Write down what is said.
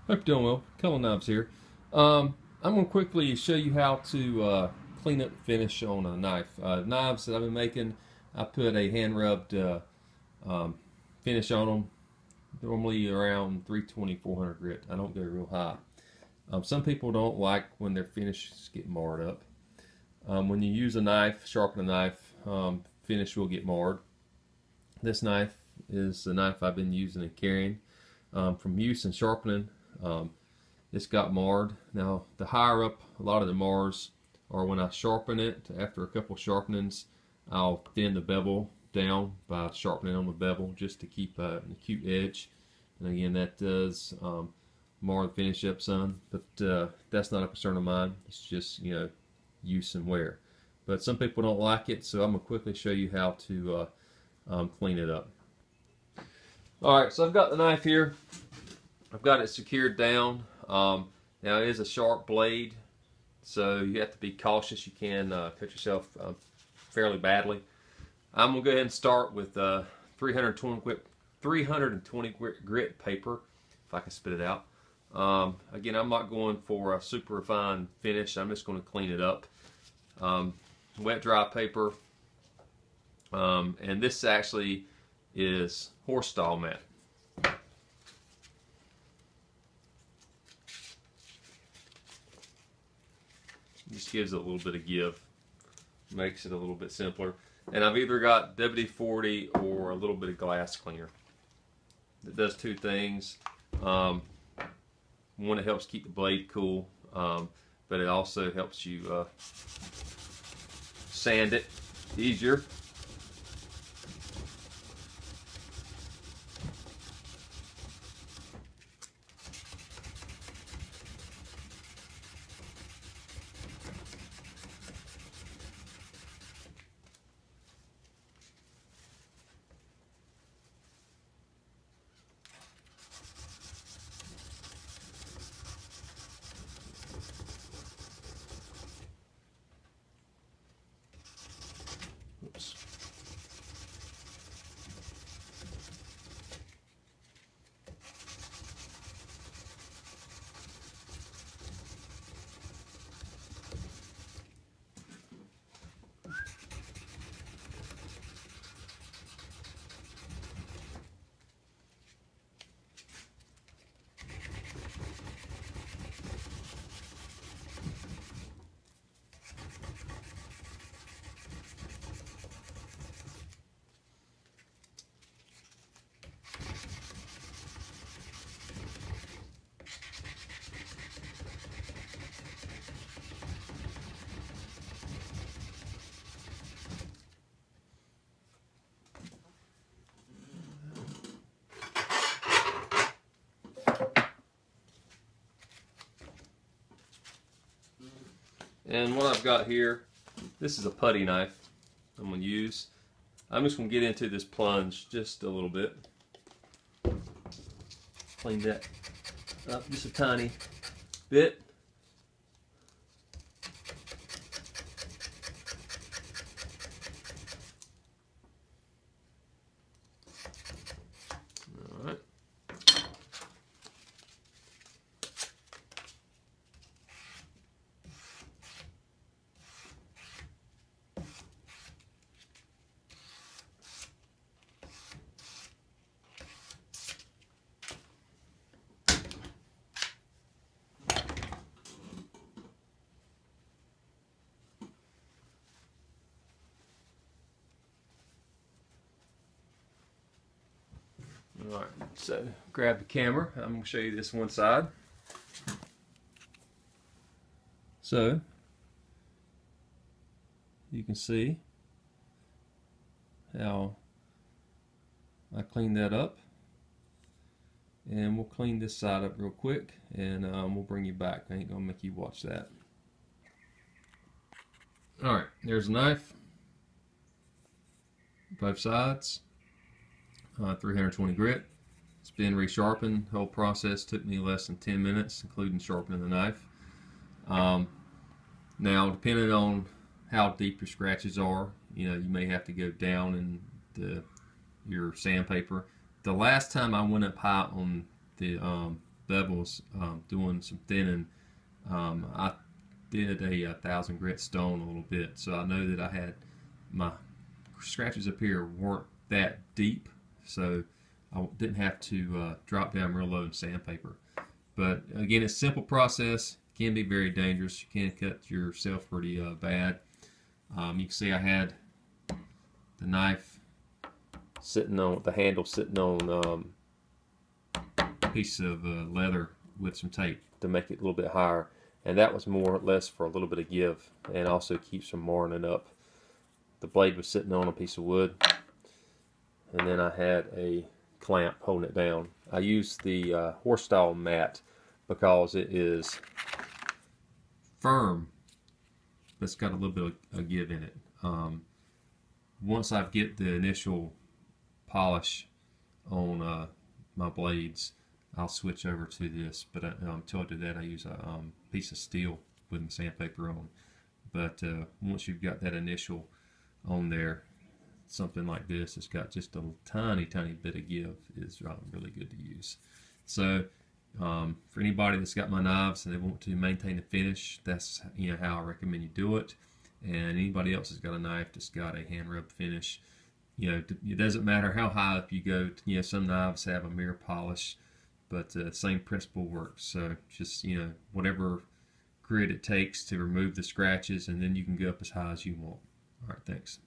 Hope you're doing well. McCullen knives here. I'm going to quickly show you how to clean up the finish on a knife. Knives that I've been making, I put a hand rubbed um, finish on them, normally around 320, 400 grit. I don't go real high. Some people don't like when their finishes get marred up. When you use a knife, sharpen a knife, finish will get marred. This knife is the knife I've been using and carrying. From use and sharpening, it's got marred. Now, the higher up a lot of the mars are when I sharpen it. After a couple sharpenings, I'll thin the bevel down by sharpening on the bevel just to keep an acute edge. And again, that does mar the finish up some, but that's not a concern of mine. It's just, use and wear. But some people don't like it, so I'm going to quickly show you how to clean it up. Alright, so I've got the knife here. I've got it secured down. Now it is a sharp blade, so you have to be cautious. You can cut yourself fairly badly. I'm going to go ahead and start with 320 grit paper, if I can spit it out. Again, I'm not going for a super refined finish. I'm just going to clean it up. Wet dry paper, and this actually is horse stall mat. Just gives it a little bit of give, makes it a little bit simpler. And I've either got WD-40 or a little bit of glass cleaner. It does two things. One, it helps keep the blade cool, but it also helps you sand it easier. Oops. And what I've got here, this is a putty knife I'm going to use. I'm just going to get into this plunge just a little bit. Clean that up just a tiny bit. All right. Alright, so grab the camera. I'm going to show you this one side. So, you can see how I cleaned that up. And we'll clean this side up real quick, and we'll bring you back. I ain't going to make you watch that. Alright, there's a knife. Both sides. 320 grit. It's been resharpened. The whole process took me less than 10 minutes, including sharpening the knife. Now, depending on how deep your scratches are, you may have to go down in your sandpaper. The last time I went up high on the bevels doing some thinning. I did a 1,000 grit stone a little bit, so I know that I had my scratches up here weren't that deep, so I didn't have to drop down real low in sandpaper. But again, it's a simple process. It can be very dangerous. You can cut yourself pretty bad. You can see I had the knife sitting on the handle, sitting on a piece of leather with some tape to make it a little bit higher, and that was more or less for a little bit of give, and also keeps from marring up. The blade was sitting on a piece of wood, and then I had a clamp holding it down. I used the horse style mat because it is firm, but it's got a little bit of give in it. Once I get the initial polish on my blades, I'll switch over to this, but until I do that, I use a piece of steel with my sandpaper on. But once you've got that initial on there, something like this, it's got just a tiny bit of give, is really good to use. So for anybody that's got my knives and they want to maintain the finish, that's how I recommend you do it. And anybody else that's got a knife that's got a hand rub finish, it doesn't matter how high up you go. Some knives have a mirror polish, but same principle works. So just whatever grit it takes to remove the scratches, and then you can go up as high as you want. All right, thanks.